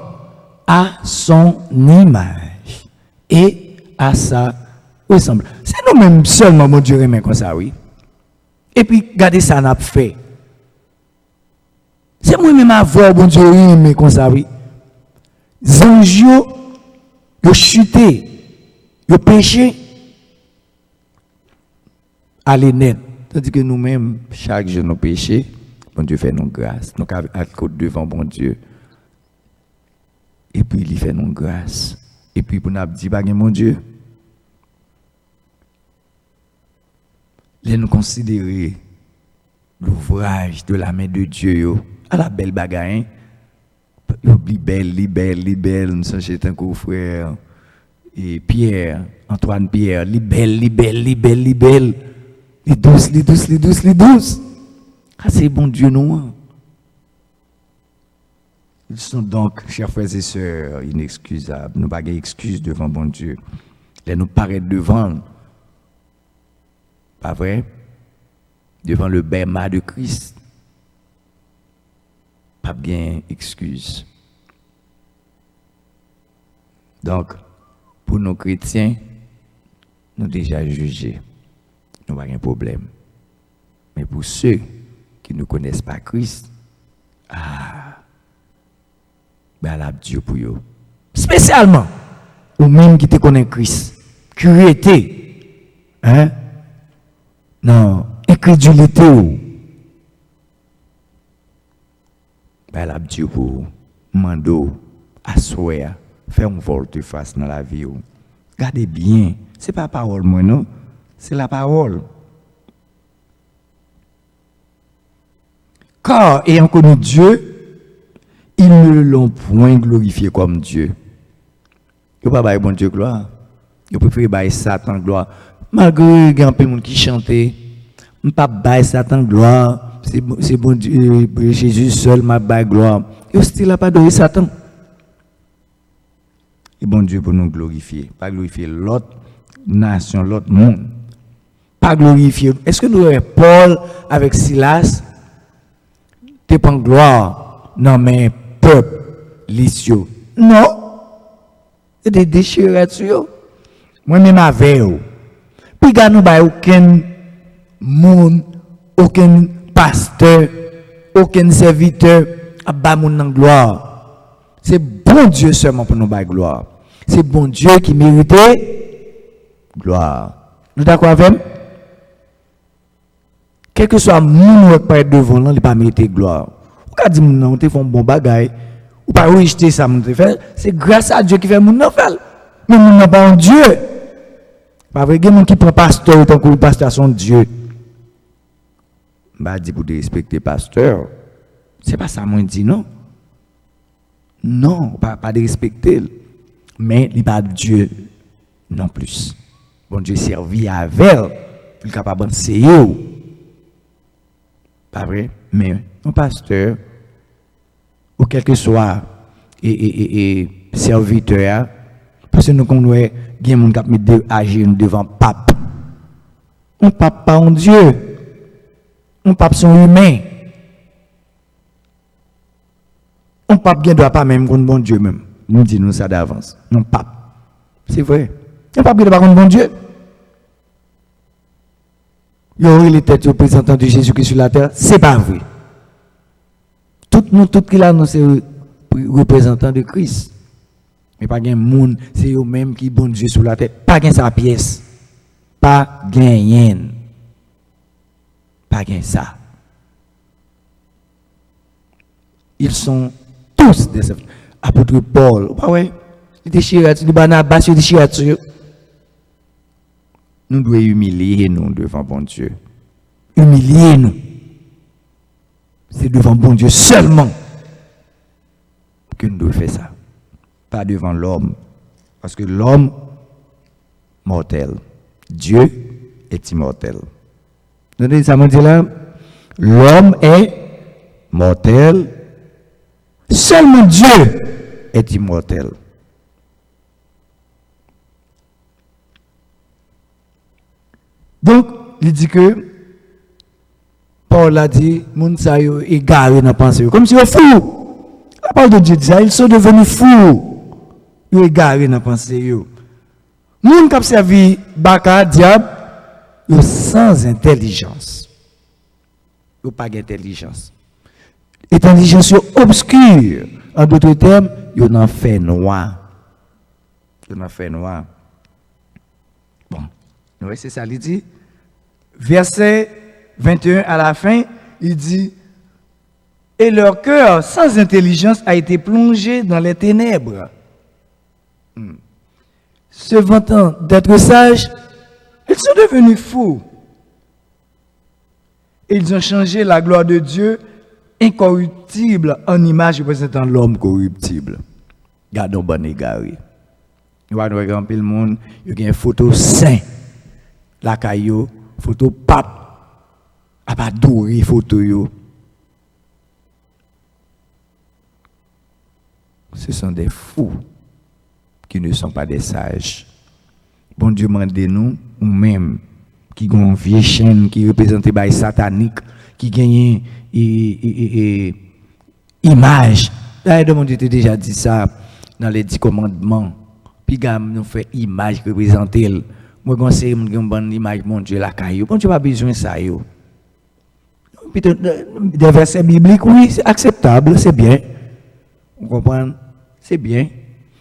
Speaker 1: À son image et à sa ressemblance. C'est nous-mêmes seulement bon Dieu remet comme ça, oui. Et puis regardez ça n'a pas fait. C'est moi-même à voir bon Dieu remet comme ça, oui. Zanjio, yo chuté, yo péché. Allez net. Tandis que nous-mêmes, chaque jour, nous péchons, bon Dieu fait nous grâce. Nous avons devant bon Dieu. Et puis, il fait nous grâce. Et puis, pour nous dire, mon Dieu, nous considérer l'ouvrage de la main de Dieu, à la belle bagaille. Li belle, nous sommes chez un frère. Et Pierre, Antoine Pierre, li belle. Les douces. Ah, c'est bon Dieu, non? Ils sont donc, chers frères et sœurs, inexcusables. Nous n'avons pas d'excuses devant bon Dieu. Là, nous paraître devant, pas vrai? Devant le bêma de Christ. Pas bien excuse. Donc, pour nos chrétiens, nous déjà jugés. Nous n'avons pas de problème. Mais pour ceux qui ne connaissent pas Christ, ben Dieu pour eux. Spécialement, ou même qui te connaissent Christ, curiosité, hein? Non, incrédulité. Ben Dieu pour mando, assoya, faire un volte-face dans la vie. Regardez bien, ce n'est pas parole, moi, non? C'est la parole. Car, ayant connu Dieu, ils ne l'ont point glorifié comme Dieu. Ils ne pas bailler bon Dieu gloire. Ils préfèrent bailler Satan gloire. Malgré il y a un peu de monde qui chantait, je ne pas bailler Satan gloire. C'est bon Dieu, Jésus seul m'a bailler gloire. Ils ne pas donné Satan. Et bon Dieu pour nous glorifier. Pas glorifier l'autre nation, l'autre monde. Pas glorifier. Est-ce que nous avons Paul avec Silas? T'es pas en gloire. Non, mais peuple, l'icio. Non. C'est des déchirures. Moi-même avec eux. Puis, nous n'avons aucun monde, aucun pasteur, aucun serviteur à bas mon en gloire. C'est bon Dieu seulement pour nous bailler gloire. C'est bon Dieu qui méritait gloire. Nous d'accord avec moi? Quel que soit mon qui est devant nous, il ne pas mériter gloire. Ou quand dit non, tu fais un bon bagage, ou pas rejeter ça, c'est grâce à Dieu qui fait mon faire. Mais nous n'avons pas un Dieu. Pas vrai, il y a des gens qui prend pasteur tant que le pasteur son Dieu. Bah dit pour respecter pasteur. C'est pas ça moi dit non. Non, pas de respecter. Mais il n'est pas Dieu non plus. Bon Dieu servi avec, il est capable d'enseigner. Pas vrai? Mais un pasteur, ou quel que soit, et serviteur, parce que nous connaissons, il y a des gens qui agir devant pape. Un pape pas un Dieu. Un pape sont humain. On pape ne doit pas même contre bon Dieu même. Nous disons ça d'avance. Non pape. C'est vrai. On pape ne doit pas contre bon Dieu. Il y aurait les têtes représentants de Jésus-Christ sur la terre. C'est pas vrai. Tout nous, tout qui là, nous, c'est représentants de Christ. Mais pas gain monde, c'est eux-mêmes qui bon Dieu sur la terre. Pas gain sa pièce. Pas gain. Pas gain ça. Ils sont tous des apôtres Paul. Ah ouais. Il déchire, il Barnabas, il déchire. Nous devons humilier nous devant bon Dieu. Humilier nous. C'est devant bon Dieu seulement que nous devons faire ça. Pas devant l'homme. Parce que l'homme, mortel. Dieu est immortel. Vous entendez ça, mon Dieu là? L'homme est mortel. Seulement Dieu est immortel. Donc, il dit que Paul a dit, moun sa yo égaré dans pensée, comme si yo fou. La parole de Dieu dit ça, ils sont devenus fous. Yo égaré dans pensée yo. Moun qui servi baka diable, yo sans intelligence. Yo pas d'intelligence. Intelligence yo obscure. En d'autres termes, yo n'en fait noir. Yo n'en fait noir. Bon, oui, c'est ça, il dit. Verset 21 à la fin, il dit, et leur cœur sans intelligence a été plongé dans les ténèbres. Se vantant d'être sages, ils sont devenus fous. Ils ont changé la gloire de Dieu incorruptible en image représentant l'homme corruptible. Gardons bon égaré. Nous allons regarder le monde, il y a une photo saint, la caillou, photo pape, à pas doré photo yo. Ce sont des fous qui ne sont pas des sages. Bon Dieu mande nous, ou même qui ont une vieille chaîne qui représente les satanique, qui gagne image. D'ailleurs, mon Dieu t'a déjà dit ça dans les 10 commandements. Puis nous fait image représenter. Moi conseille une bonne image mon Dieu la caillou. Bon Dieu pas besoin de ça yo. Des versets bibliques oui, c'est acceptable, c'est bien. Vous comprenez? C'est bien.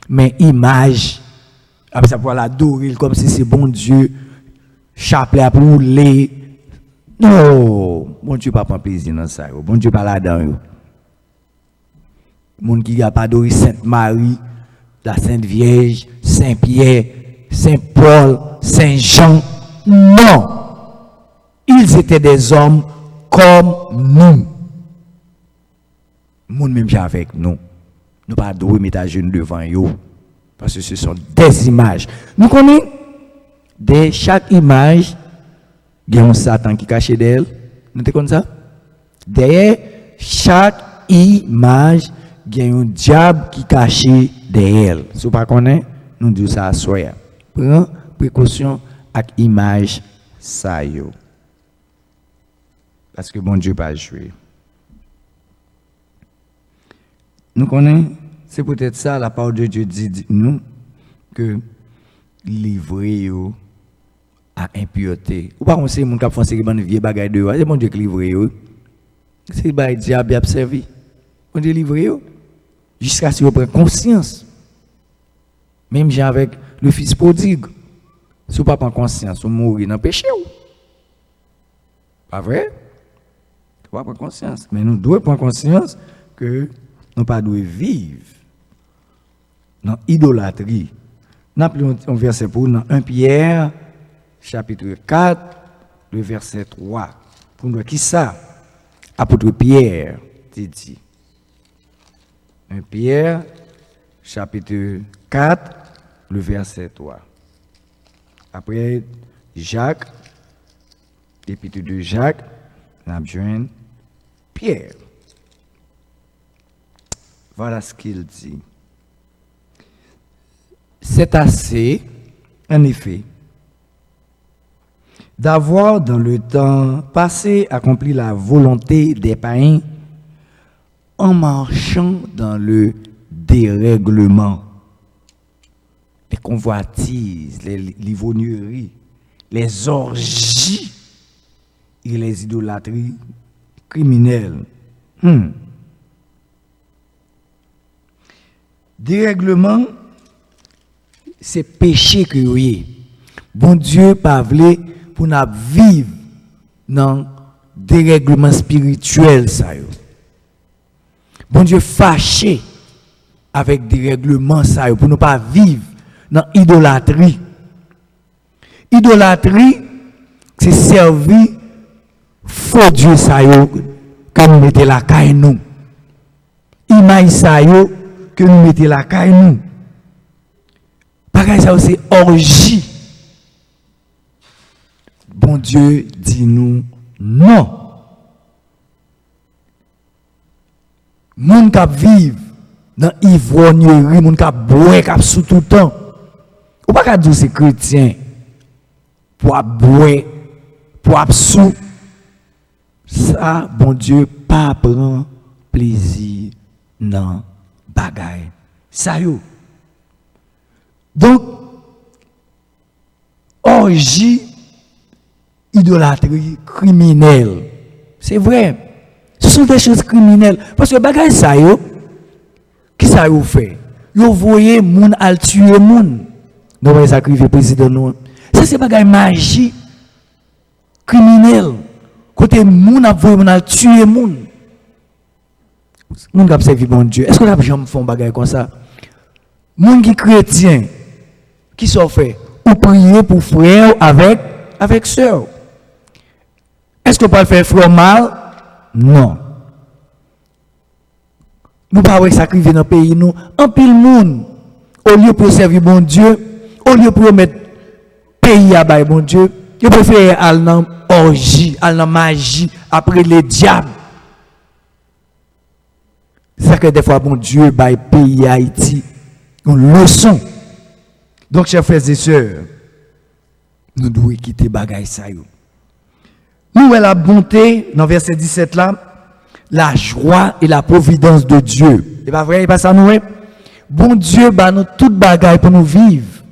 Speaker 1: Mais image après ça pour l'adorer comme si c'est bon Dieu chapelet pour rouler. Non, bon Dieu pas prend plaisir dans ça. Bon Dieu pas là-dedans. Monde qui a pas adoré Sainte Marie, la Sainte Vierge, Saint Pierre, Saint Paul, Saint Jean. Non. Ils étaient des hommes comme nous. Monde même avec nous. Nous pas adorer mettre à genoux devant eux. Parce que ce sont des images. Nous connaissons de chaque image, il y a un Satan qui est caché d'elle. Nous te connaissons ça? Derrière chaque image, il y a un diable qui est caché d'elle. Si vous ne connaissez pas, nous disons ça à soi. Prends précaution avec l'image ça yo. Parce que bon Dieu pas jouer. Nous connaissons, c'est peut-être ça la parole de Dieu dit nous que livrer à impureté. Ou pas on sait mon cap français qui ban vieux bagaille de c'est bon Dieu qui livrer c'est ba diable a servi. On Dieu livrer jusqu'à ce qu'on prenne conscience. Même j'ai avec le fils prodigue. Si on pas prend conscience, on mourir dans le péché. Pas vrai? Tu pas prendre conscience. Mais nous devons prendre conscience que nous pas devons vivre dans l'idolâtrie. Nous appelons un verset pour nous, 1 Pierre, chapitre 4, le verset 3. Pour nous, qui ça? Apôtre Pierre, dit. 1 Pierre, chapitre 4, le verset 3. Après Jacques, l'épître de Jacques, nous avons joint Pierre. Voilà ce qu'il dit. C'est assez, en effet, d'avoir dans le temps passé accompli la volonté des païens en marchant dans le dérèglement, les convoitises, les livonneries, les orgies et les idolâtries criminelles. Dérèglement, c'est péché que oui. Bon Dieu pas voulu pour nous vivre dans dérèglement spirituel ça yo. Bon Dieu fâché avec dérèglement ça yo pour nous pas vivre dans idolâtrie. Idolâtrie c'est servir faux Dieu ça yo que nous mettons la caille nous. Image ça yo que nous mettons la caille nous. Pareil ça c'est orgie. Bon Dieu dit nous non. Moun k'ap vivre dans ivrognerie, moun k'ap boire, k'ap sous tout le temps. Ou pas qu'à dire c'est chrétien pour boire, pour sous. Ça, bon Dieu, pas prend plaisir dans bagaille. Ça yo. Donc, orgie, idolâtrie criminelle. C'est vrai. Ce sont des choses criminelles. Parce que bagaille ça yo, qui ça yo fait? Yo voyez moun al tuer moun. Nous va sacrifier président nous. Ça c'est bagaille magie criminelle. Côté moun a voyé moun al tuer moun. Moun k'ap servi bon Dieu. Est-ce que la jambe font bagaille comme ça? Moun qui chrétien qui sont fait ou prier pour frère avec sœur. Est-ce que pas faire frère mal? Non. Nous pas sacrifier dans le pays nous en pile monde au lieu pour servir bon Dieu, au lieu pour mettre pays à bail bon Dieu, ils préfèrent aller dans orgie, aller dans magie après les diables. C'est ça que des fois bon Dieu bail pays Haïti une leçon. Donc chers frères et sœurs, nous devons quitter bagaille ça yo. Nous voyons la bonté, dans verset 17 là, la joie et la providence de Dieu. C'est pas vrai, c'est pas ça nous. Bon Dieu, bah nous toute bagaille pour nous vivre.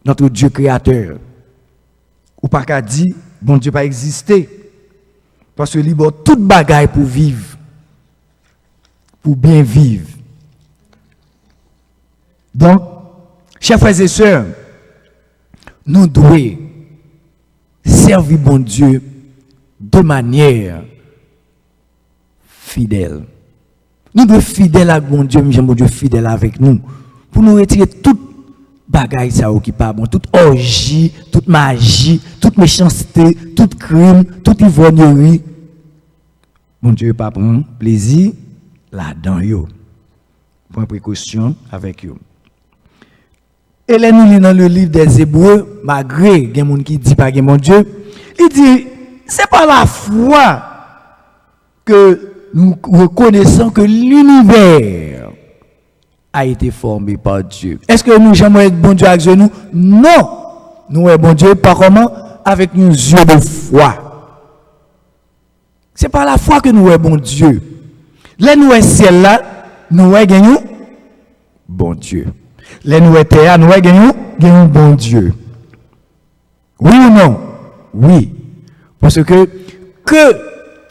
Speaker 1: Notre Dieu créateur. Ou pas qu'à dire, bon Dieu pas exister. Parce que libre toute bagaille pour vivre. Pour bien vivre. Donc, chers frères et sœurs, nous devons servir bon Dieu de manière fidèle. Nous devons être fidèles à bon Dieu, mais bon Dieu fidèle avec nous. Pour nous retirer toute bagaille ça qui pas bon, toute orgie, toute magie, toute méchanceté, tout crime, toute ivrognerie. Bon Dieu pas prendre plaisir là-dedans yo. Prendre précaution avec eux. Et là, nous lisons dans le livre des Hébreux, malgré il y a des gens qui disent pas que mon Dieu, il dit, c'est par la foi que nous reconnaissons que l'univers a été formé par Dieu. Est-ce que nous jamais être bon Dieu avec nous? Non. Nous sommes bon Dieu par comment? Avec nos yeux de foi. C'est par la foi que nous sommes bon Dieu. Là, nous sommes ciel là, nous sommes bon Dieu. Les nous terre, nous gagnons bon Dieu. Oui ou non? Oui. Parce que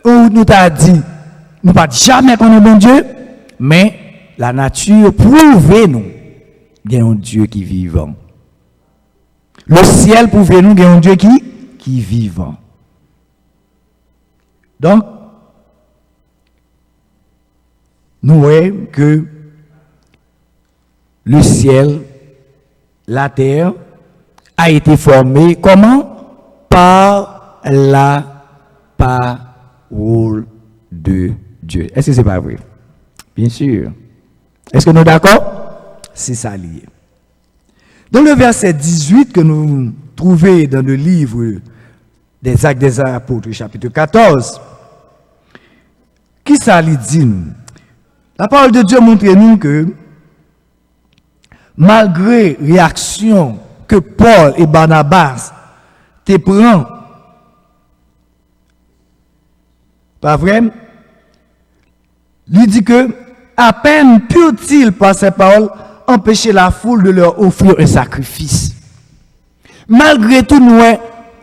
Speaker 1: nous t'a dit, nous pas jamais qu'on est bon Dieu, mais la nature prouve nous gagnons Dieu qui est vivant. Le ciel prouve nous gagnons Dieu qui est vivant. Donc, nous voyons que le ciel, la terre, a été formé comment? Par la parole de Dieu. Est-ce que ce n'est pas vrai? Bien sûr. Est-ce que nous sommes d'accord? C'est ça lié. Dans le verset 18 que nous trouvons dans le livre des Actes des Apôtres, chapitre 14, qui ça lui dit? La parole de Dieu montre nous que malgré réaction que Paul et Barnabas te prennent, pas vrai?
Speaker 3: Il dit que à peine purent-ils par ces paroles empêcher la foule de leur offrir un sacrifice. Malgré tout, nous,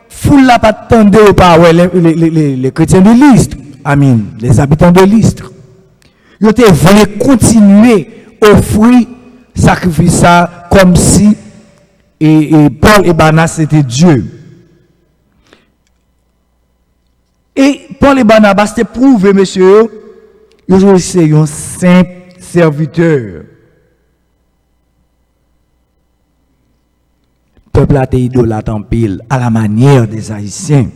Speaker 3: foule n'a pas attendu aux paroles les chrétiens de Lystre, amin, les habitants de Lystre. Ils voulaient continuer à offrir sacrifice ça comme si et Paul et Barnabas c'était Dieu. Et Paul et Barnabas c'était prouvé, monsieur, ils c'est un simple serviteur. Peuple a été idolâtre en pile à la manière des Haïtiens.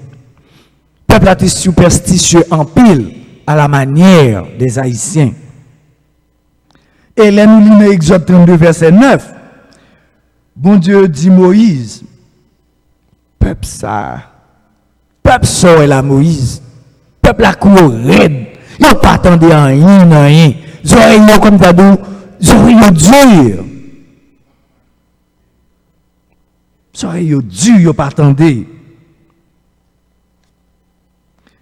Speaker 3: Peuple a été superstitieux en pile à la manière des Haïtiens. Et là, nous lisons Exode 32, verset 9. Bon Dieu dit Moïse, peuple ça est la Moïse, peuple a couru raide, il n'a pas attendu en rien, ils ont comme ça dit, ils ont dur. Ils ont dur, ils n'ont pas attendu.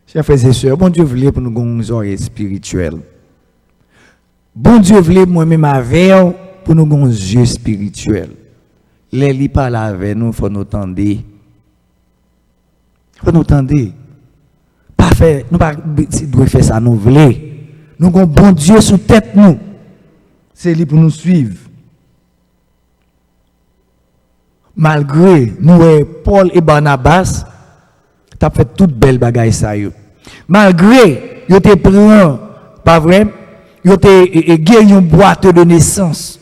Speaker 3: Chers frères et sœurs, bon Dieu voulait pour nous des oreilles spirituelles. Bon Dieu voulait moi-même avec pour nous des yeux spirituels. Les li parle avec nous, il faut nous tendre. Il faut nous tendre. Pas faire, nous pas doit faire ça, nous voulons. Nous avons bon Dieu sous tête nous. C'est lui pour nous suivre. Malgré nous, Paul et Barnabas, tu as fait toute belle bagaille ça. Malgré, ils étaient pris, pas vrai, ils étaient gagné une boîte de naissance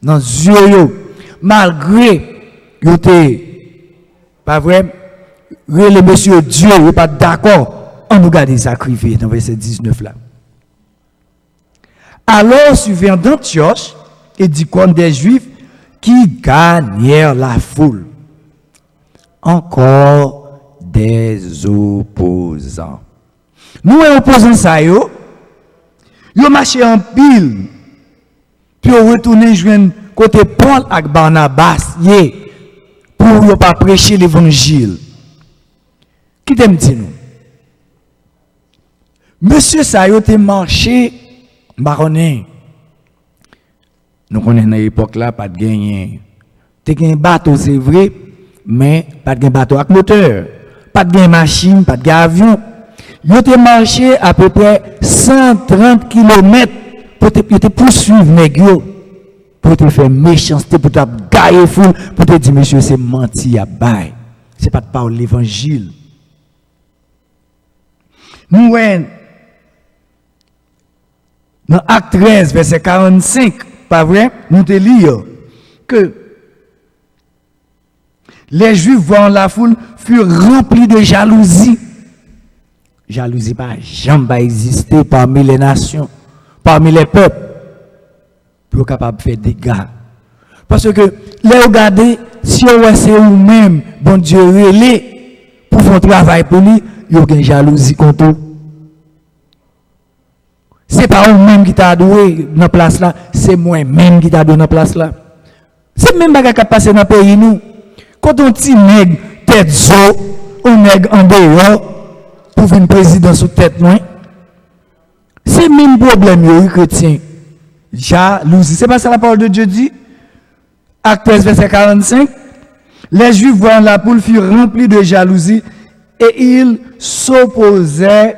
Speaker 3: dans les yeux. Malgré, ils étaient, pas vrai, le monsieur Dieu, il n'est pas d'accord, on nous garde sacrifié dans verset 19 là. Alors, survint d'Antioche et d'icône des Juifs qui gagnèrent la foule. Encore des opposants. Nous, les opposants, ça, ils marché en pile, puis ils retourné joindre côté Paul et Barnabas, pour ne pas prêcher l'évangile. Qui t'aime dire nous? Monsieur Sayo te marché, baronné. Nous connaissons à l'époque là, pas de gagner. Tu as un bateau, c'est vrai, mais pas de bateau avec moteur. Pas de machine, pas de avion. Ils ont marché à peu près 130 km pour te poursuivre, nègre, pour te faire méchanceté, pour te gailler fou, pour te dire, monsieur, c'est menti à bail. Ce n'est pas de parler l'évangile. Nous, dans Acte 13, verset 45, pas vrai, nous te lisons que les Juifs voyant la foule furent remplis de jalousie. Jalousie pas jamais existé parmi les nations, parmi les peuples, pour capable de faire des dégâts. Parce que les regardez, si on c'est vous-même, bon Dieu, relais pour faire un travail pour lui, il y a une jalousie contre vous. Ce n'est pas vous-même qui t'a doué dans la place là, c'est moi-même qui t'a doué dans la place là. C'est même pas qui a passé dans le pays nous. Quand on dit nègre, tête zo, on nègre en dehors, pour une présidence sous tête loin. C'est le même problème, les chrétiens. Jalousie. C'est pas ça la parole de Dieu dit? Acte 13, verset 45. Les Juifs voyant la foule furent remplis de jalousie et ils s'opposaient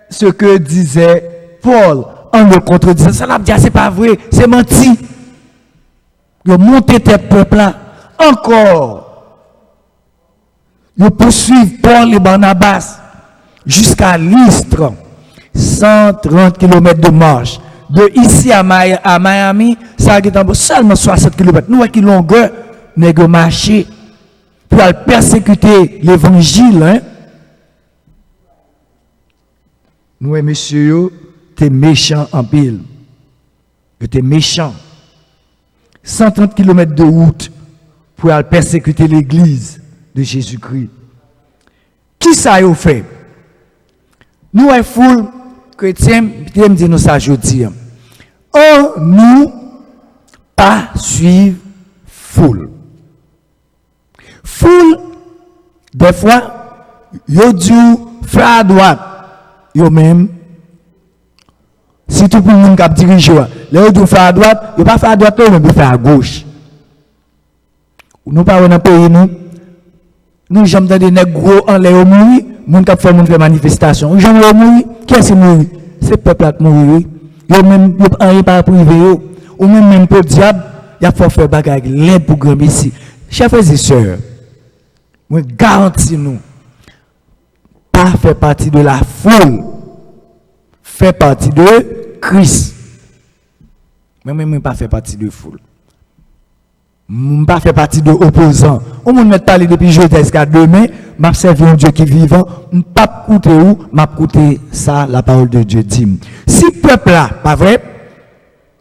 Speaker 3: ce que disait Paul en le contredisant. Ça l'a dit, c'est pas vrai, c'est menti. Ils ont monté tête peuple là. Encore. Ils poursuivent Paul et Barnabas jusqu'à Lystre. 130 km de marche. De ici à Miami, ça a été seulement 60 km. Nous, qui longueur, nous avons marché pour persécuter l'évangile. Hein? Nous, messieurs, t'es méchant en pile. T'es méchant. 130 km de route pour persécuter l'église de Jésus-Christ. Qui ça a fait? Nous, les foules chrétiens, je dis nous ça aujourd'hui. Oh, nous, pas suivre foule. Foule, des fois, yo dit, frère à droite, yo même, Si tout le monde qui dirige, les autres font à droite, ils ne pas faire à droite, mais ils font à gauche. Nous parlons dans le pays, nous sommes dans des négros en l'air mourir, nous qui font une manifestation. Nous sommes mourir, qui est-ce qui mourir? C'est le peuple qui mourir. Ils même pas privé, ou même pour le diable, il faut faire bagarre l'aide pour grand ici. Chers frères et sœurs, moi garantis nous, pas faire partie de la foule, faire partie de Christ. Moi, pas faire partie de la foule. Je ne pas faire partie de l'opposant. On me parler depuis jeudi jusqu'à demain, je servi un Dieu qui est vivant, je ne pas écouter où, je écouter ça, la parole de Dieu dit. Si le peuple là, pas vrai,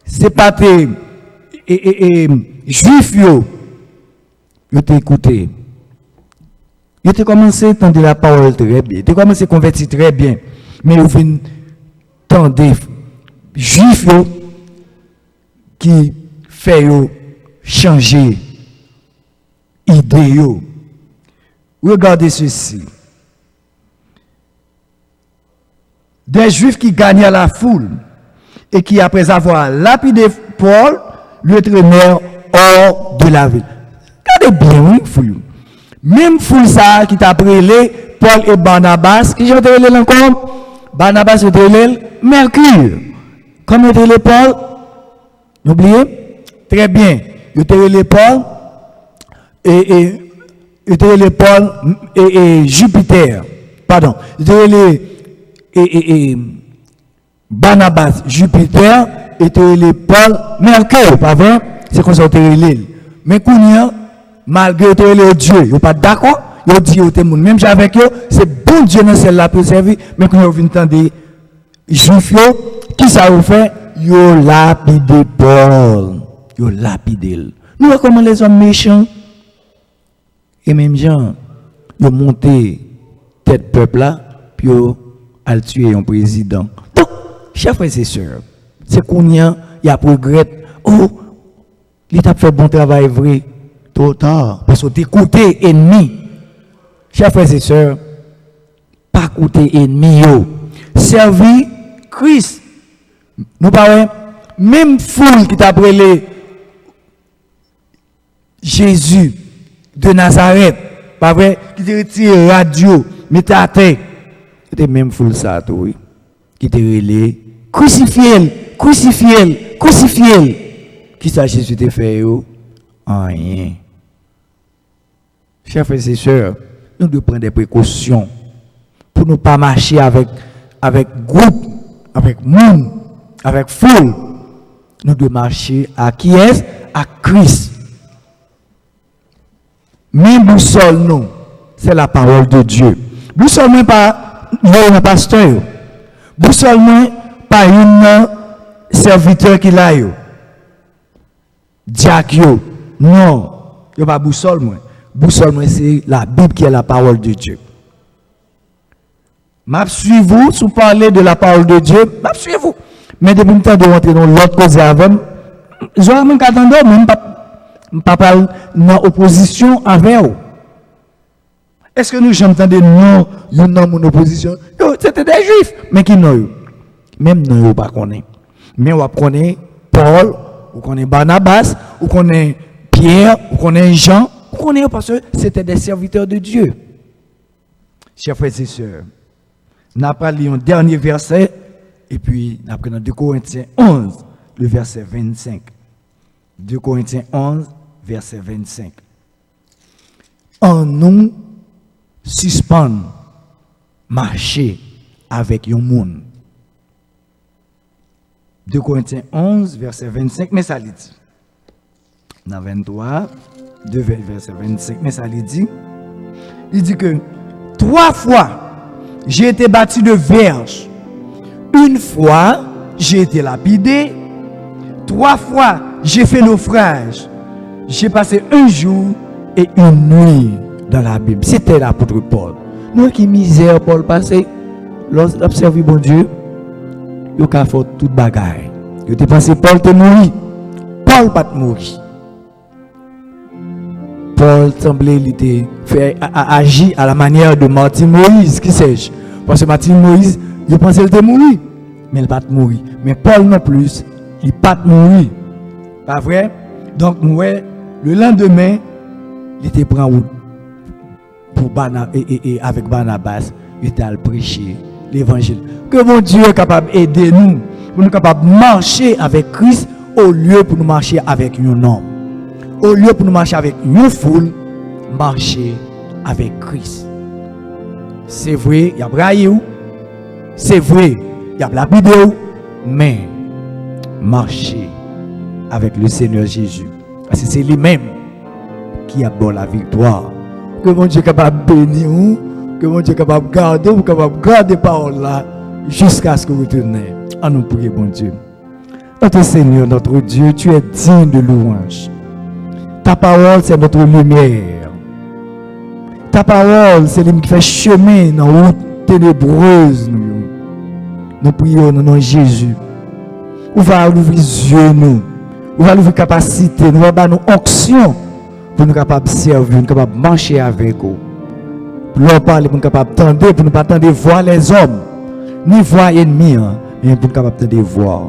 Speaker 3: c'est pas tes juifs, ils t'ont écouté. Ils ont commencé à entendre la parole très bien. Ils ont commencé à convertir très bien. Mais ils ont entendre juifs qui fait changer idée. Regardez ceci. Des juifs qui gagnaient la foule et qui, après avoir lapidé Paul, le traînèrent hors de la ville. Regardez bien, oui, foule. Même foule ça qui t'a brûlé, Paul et Barnabas, qui ont brûlé encore, Barnabas et brûlé Mercure. Comment brûlé Paul? N'oubliez? Très bien. Ils ont brûlé Paul et Jupiter. Pardon. Ils ont brûlé Barnabas, Jupiter, et Paul, Mercure, pas vrai? C'est comme ça qu'ils ont brûlé. Mais Kounia, malgré le Dieu, ils ne sont pas d'accord, ils ont dit au témoin, même avec eux, c'est bon Dieu dans celle-là pour servir, mais quand ils ont vu des juifs, qui ça vous fait? Ils ont lapidé Paul. Ils ont lapidé. Nous, comment les hommes méchants, et même gens, ils ont monté tête peuple là, puis ils ont tué un président. Donc, chers frères et sœurs, c'est qu'on y a progrès. Oh, l'État fait bon travail vrai. Trop tard. Parce que t'écoutez ennemi. Chers frères et sœurs, pas écouter ennemi. Servir Christ. Nous parlons, même foule qui t'a brûlé Jésus de Nazareth, pas vrai, qui te retire radio, mettez à terre. C'était même foule ça, oui, qui te relé, crucifié, crucifié, crucifié. Qui ça Jésus te fait, rien. Chers frères et sœurs, nous devons prendre des précautions pour ne pas marcher avec groupe, avec monde, avec foule. Nous devons marcher à qui est? À Christ. Même boussole, non, c'est la parole de Dieu. Boussole, non, pas un pasteur. Boussole, non, pas un serviteur qui l'a eu. Diacre, non, il n'y a pas boussole, moi. Boussole, c'est la Bible qui est la parole de Dieu. Je suis vous, si vous parlez de la parole de Dieu, je suis vous. Mais depuis le temps de rentrer dans l'autre cause avant, je vais même attendre, même pas parler dans opposition avec vous. Est-ce que nous entendons non, nous non mon opposition? C'était des juifs, mais qui non? Même non, pas connaît. Mais on connaît Paul, on connaît Barnabas, on connaît Pierre, on connaît Jean, on connaît parce que c'était des serviteurs de Dieu. Chers frères et sœurs, nous avons lu un dernier verset, et puis nous avons 2 Corinthiens 11, le verset 25. 2 Corinthiens 11, verset 25. En nous suspend marcher avec un monde. 2 Corinthiens 11, verset 25, mais ça dit. Dans 23, 2 verset 25, mais ça dit. Il dit que 3 fois, j'ai été bâti de verge. 1 fois, j'ai été lapidé. 3 fois, j'ai fait naufrage. J'ai passé 1 jour et 1 nuit dans la Bible. C'était l'apôtre Paul. Nous qui misère Paul passé, lorsqu'il a observé bon Dieu, il a fait toute bagaille. Il a pensé Paul te mourir. Paul pas mourir. Paul semblait agir à la manière de Martin Moïse, qui sais-je? Parce que Martin Moïse, il pensait qu'il était mourir. mais il n'a pas mourir. Mais Paul non plus, il n'a pas mourir. Pas vrai? Donc, le lendemain, il était pris en route pour avec Barnabas, il était allé prêcher l'évangile. Que mon Dieu est capable d'aider nous, pour nous capables de marcher avec Christ au lieu pour nous marcher avec un homme. Au lieu pour nous marcher avec une foule, marcher avec Christ. C'est vrai, il y a braillé, c'est vrai, il y a lapidé, mais marcher avec le Seigneur Jésus. Parce que c'est lui-même qui a bon la victoire. Que mon Dieu est capable de bénir, que mon Dieu est capable de garder parole là jusqu'à ce que vous retournez. À nous prier, bon Dieu. Notre Seigneur, notre Dieu, tu es digne de louange. Ta parole, c'est notre lumière. Ta parole, c'est lui qui fait chemin dans la route ténébreuse. Nous prions dans le nom de Jésus. On va ouvrir les yeux, nous. On va ouvrir capacité, nous va nous onction pour nous capables de servir, nous capables de marcher avec vous. Pour nous parler, pour nous capables d'entendre, pour nous pas attendre voir les hommes, ni voir les ennemis, mais pour nous capables de voir.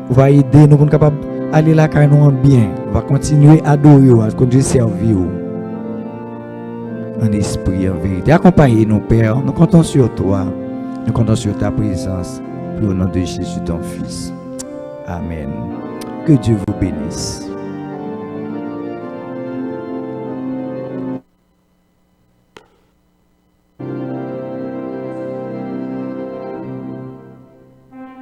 Speaker 3: On va aider nous pour nous capables d'aller là quand nous en bien. On va continuer à adorer, à continuer à servir en esprit, en vérité. Accompagnez nos pères, nous comptons sur toi, nous comptons sur ta présence, pour au nom de Jésus ton Fils. Amen. Que Dieu vous bénisse.